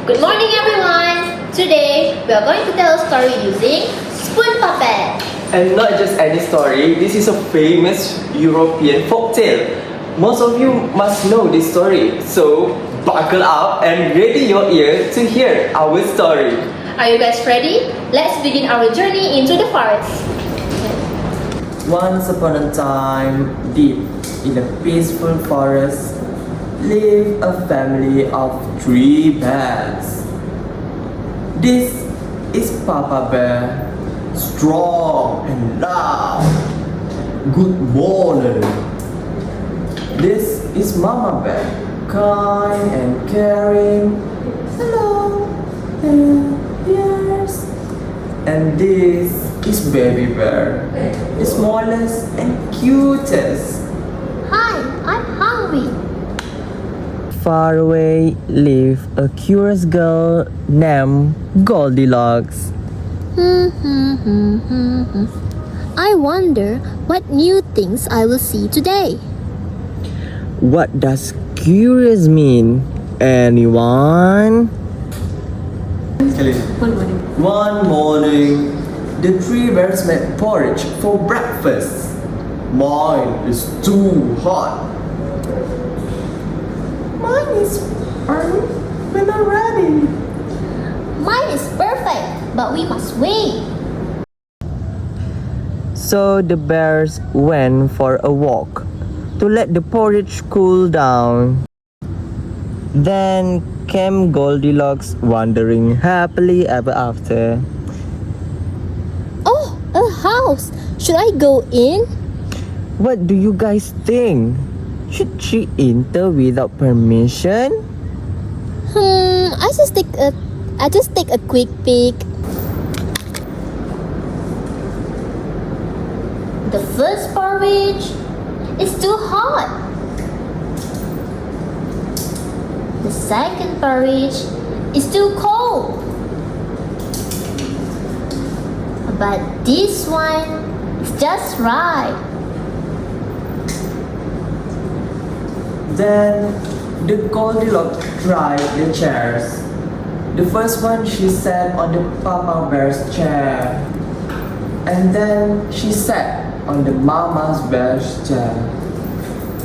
Good morning, everyone! Today, we are going to tell a story using spoon puppet. And not just any story, this is a famous European folktale. Most of you must know this story, so buckle up and ready your ear to hear our story. Are you guys ready? Let's begin our journey into the forest. Once upon a time, deep in a peaceful forest, lived a family of 3 bears. This is Papa Bear, strong and loud. Good morning. This is Mama Bear, kind and caring. Hello, yes. And this is Baby Bear, the smallest and cutest. Hi, I'm hungry. Far away lived a curious girl named Goldilocks. I wonder what new things I will see today. What does curious mean? Anyone? One morning, the 3 bears made porridge for breakfast. Mine is too hot. Mine is when I'm ready. Mine is perfect, but we must wait. So the bears went for a walk to let the porridge cool down. Then came Goldilocks wandering happily ever after. Oh, a house! Should I go in? What do you guys think? Should she enter without permission? I just take a quick peek. The first porridge is too hot. The second porridge is too cold. But this one is just right. Then the Goldilocks tried the chairs. The first one she sat on the Papa Bear's chair. And then she sat on the Mama Bear's chair.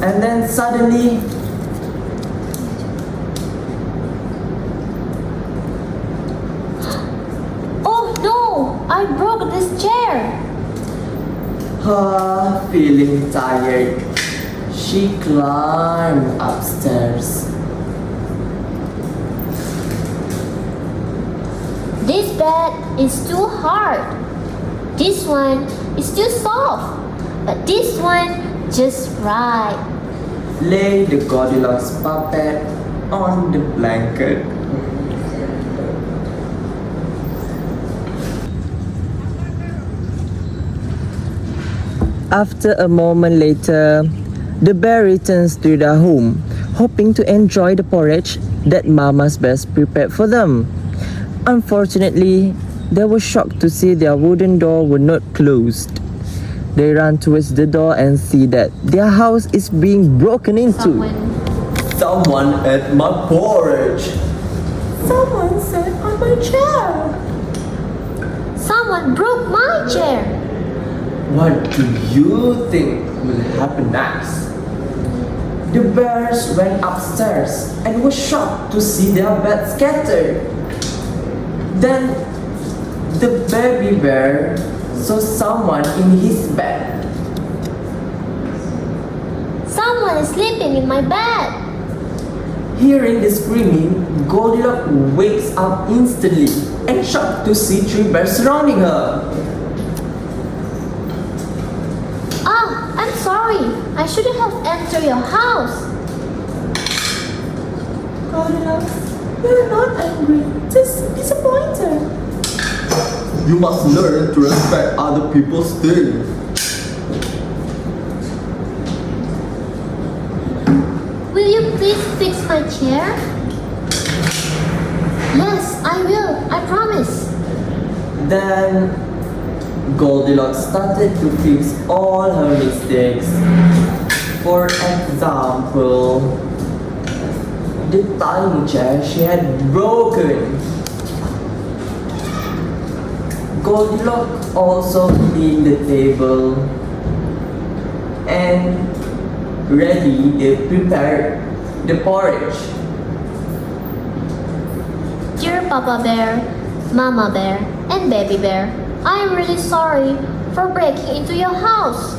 And then suddenly, Oh no! I broke this chair. feeling tired, she climbed upstairs. This bed is too hard. This one is too soft. But this one just right. Lay the Goldilocks puppet on the blanket. After a moment later, the bear returns to their home, hoping to enjoy the porridge that Mama's bear prepared for them. Unfortunately, they were shocked to see their wooden door were not closed. They ran towards the door and see that their house is being broken into. Someone ate my porridge. Someone sat on my chair. Someone broke my chair. What do you think will happen next? The bears went upstairs and were shocked to see their bed scattered. Then the baby bear saw someone in his bed. Someone is sleeping in my bed. Hearing the screaming, Goldilocks wakes up instantly and shocked to see 3 bears surrounding her. Ah, I'm sorry. I shouldn't have entered your house. Goldilocks, you're not angry, just disappointed. You must learn to respect other people's things. Will you please fix my chair? Yes, I will. I promise. Then Goldilocks started to fix all her mistakes. For example, the tiny chair she had broken. Goldilocks also cleaned the table and prepared the porridge. Dear Papa Bear, Mama Bear, and Baby Bear, I am really sorry for breaking into your house.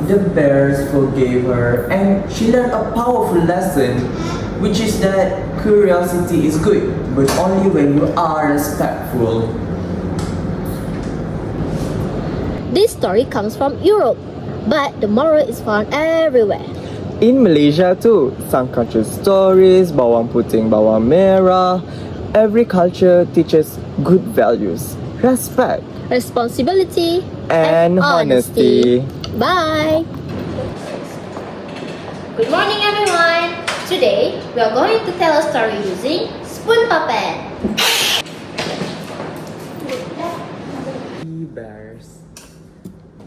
The bears forgave her and she learned a powerful lesson, which is that curiosity is good, but only when you are respectful. This story comes from Europe, but the moral is found everywhere. In Malaysia too, some countries' stories, bawang puting, bawang merah. Every culture teaches good values, respect, Responsibility and honesty. Bye! Good morning everyone! Today, we are going to tell a story using spoon puppet. Bears.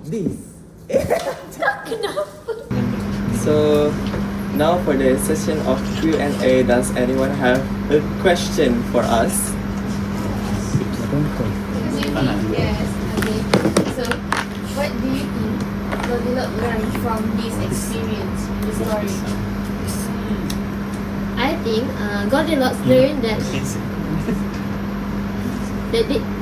This. Kenapa? So now for the session of Q&A, does anyone have a question for us? Yes, okay. So, what do you think Goldilocks learned from this experience in the story? I think Goldilocks learned that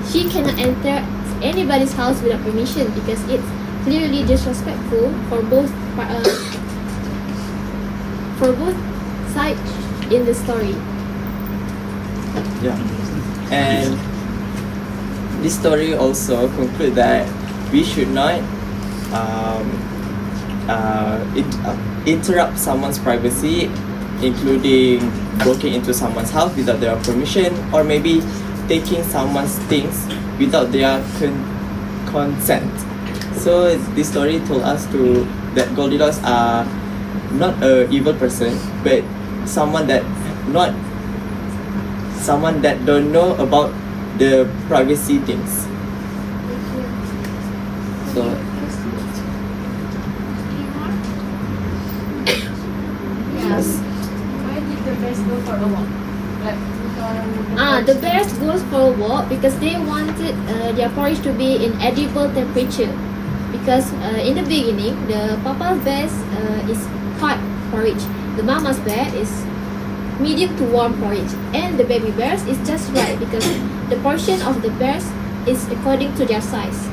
she cannot enter anybody's house without permission because it's clearly disrespectful for both sides in the story. Yeah. And this story also concludes that we should not interrupt someone's privacy, including breaking into someone's house without their permission, or maybe taking someone's things without their consent. So this story told us that Goldilocks are not a evil person, but someone that don't know about the privacy things. So Yes. Why did the bears go for a walk? Like, The bears goes for a walk because they wanted their porridge to be in edible temperature. Because in the beginning, the Papa bear is hot porridge, the Mama's bear is medium to warm porridge, and the baby bears is just right because the portion of the bears is according to their size.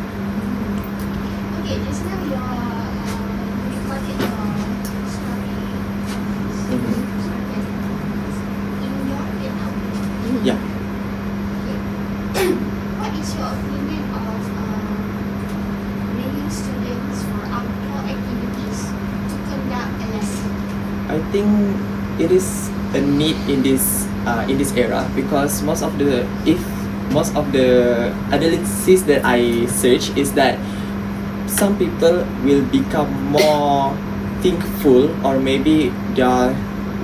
Okay, just now you recorded your story in your Vietnam. yeah. What is your opinion of bringing students for outdoor activities to conduct a lesson? I think it is a need in this era because most of the analysis that I search is that some people will become more thinkful, or maybe their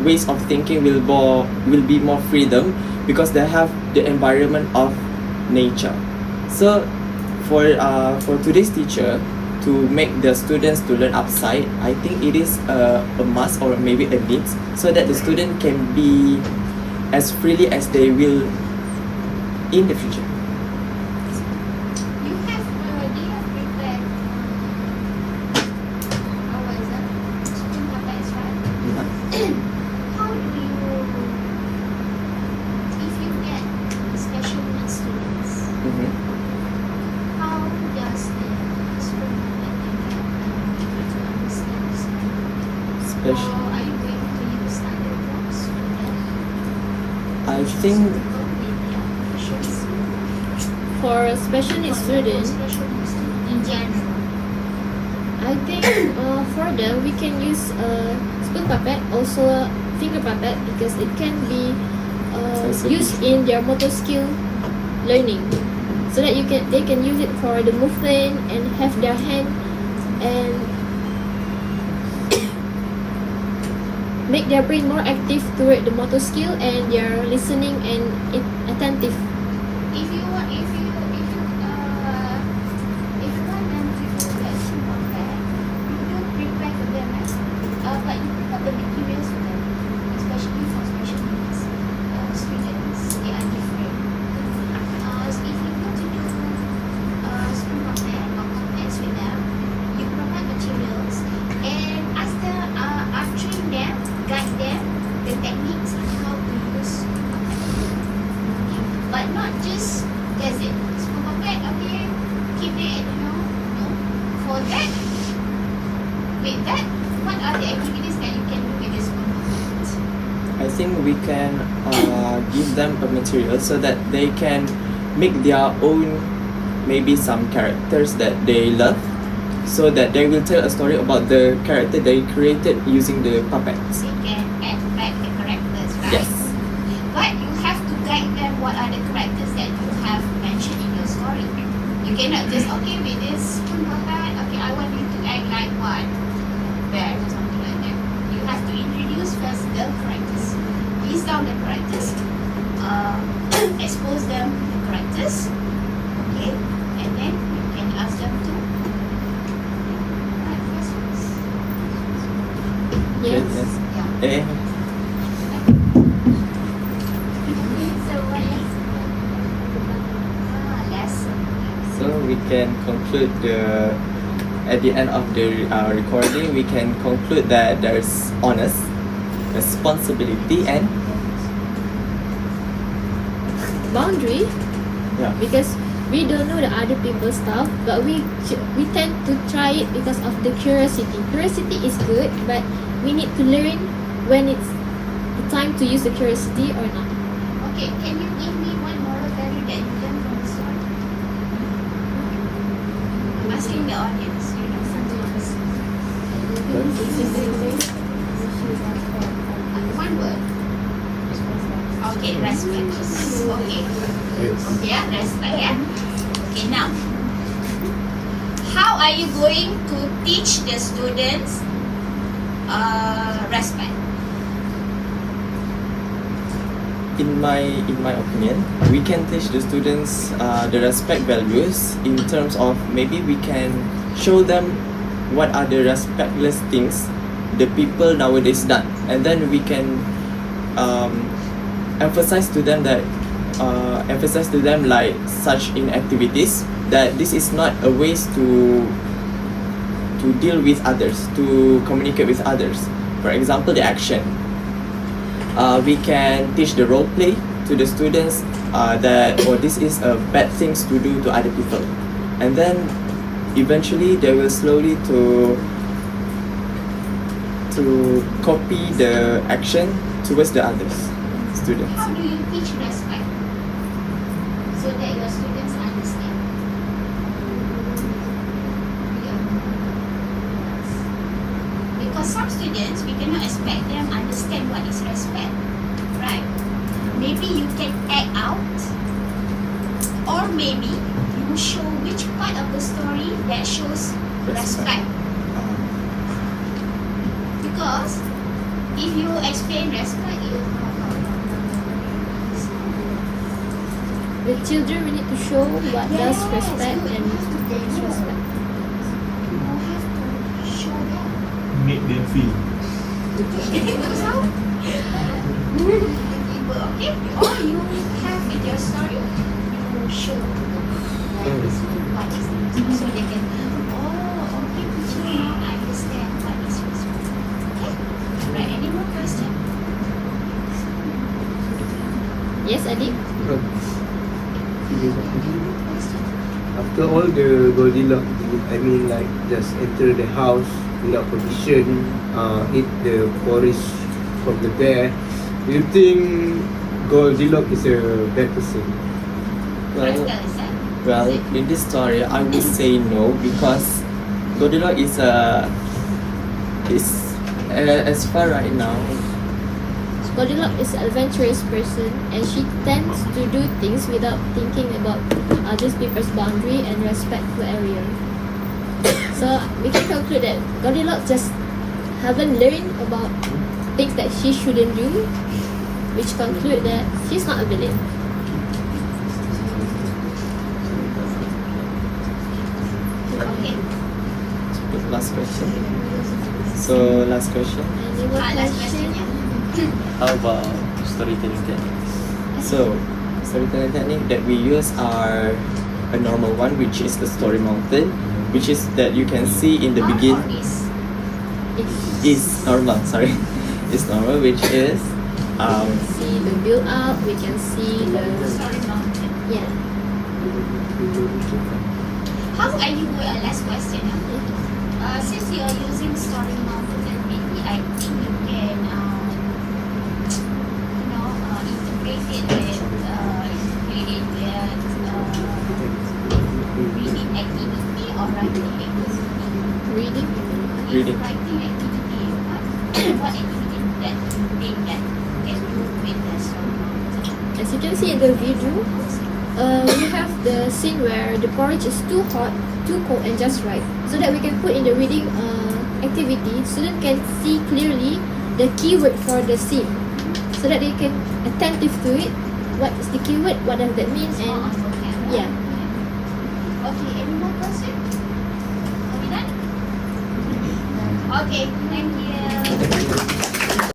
ways of thinking will be more freedom because they have the environment of nature. So for today's teacher to make the students to learn outside, I think it is a must or maybe a need so that the student can be as freely as they will in the future. You have prepared our student puppets, right? How do you, if you get special needs students, how does the student puppet help to understand the story? Special. Or are you going to use standard blocks for them? I think To go with their proficiency? For a special needs student, Special needs student in general. I think for them we can use spoon puppet, also finger puppet, because it can be used in their motor skill learning, so that they can use it for the movement and have their hand and make their brain more active toward the motor skill and their listening and attentive. If you want them to do that simple fair, you don't prepare for them, right? But you put up the materials for them. think we can give them a material so that they can make their own, maybe some characters that they love, so that they will tell a story about the character they created using the puppets. They can add back the characters, right? Yes. But you have to guide them what are the characters that you have mentioned in your story. You cannot just, okay, with this puppet, okay, I want you to act like what? Bear or something like that. You have to introduce first the characters. List down the characters. Expose them the characters. Okay? And then you can ask them to write questions. Yes. Yeah. Eh, So what is lesson? so we can conclude at the end of the recording, we can conclude that there's honest, responsibility, and Boundary, yeah. because we don't know the other people's stuff, but we tend to try it because of the curiosity. Curiosity is good, but we need to learn when it's the time to use the curiosity or not. Okay, can you give me one moral value that you learned from the story? I'm asking the audience, you know, one word. Okay, respect. Okay. Yeah, respect. Yeah. Okay, now, how are you going to teach the students respect? In my opinion, we can teach the students the respect values in terms of, maybe we can show them what are the respectless things the people nowadays done, and then we can emphasize to them like such inactivities, that this is not a ways to deal with others, to communicate with others. For example, the action. We can teach the role play to the students that this is a bad things to do to other people, and then eventually they will slowly to copy the action towards the others students. How do you teach respect so that your students understand? Yeah. Because some students, we cannot expect them understand what is respect, right? Maybe you can act out, or maybe you show which part of the story that shows respect. Because if you explain respect, With children, we need to show what does respect and disrespect. you have to show them. Make them feel. So, okay, or you have in your story, you show them what is it, so they can, oh, okay, teacher, now I understand what is respect. Okay, right? Any more question? Yes, Adi? After all the Goldilocks, I mean, like, just enter the house without permission, eat the porridge from the bear. Do you think Goldilocks is a bad person? Well, Crystal, is that? well, in this story, I would say no, because Goldilocks is as far right now. Goldilocks is an adventurous person, and she tends to do things without thinking about other people's boundary and respect to area. So we can conclude that Goldilocks just haven't learned about things that she shouldn't do, which conclude that she's not a villain. Okay. Last question. So last question. Any more Last question, questions? yeah. How about storytelling techniques? So, storytelling technique that we use are a normal one, which is the story mountain, which is that you can see in the Or beginning is normal. Sorry, is normal, which is See the build up, we can see the Story mountain. yeah. How are you going? Last question. Since you are using story mountain, maybe I think you can reading. Writing activity. What activity that you think that can do with the story? As you can see in the video, we have the scene where the porridge is too hot, too cold, and just right, so that we can put in the reading activity. Students can see clearly the keyword for the scene, so that they can attentive to it. What is the keyword? What does that mean? And yeah. Okay, any more questions? Are we done? Okay, thank you.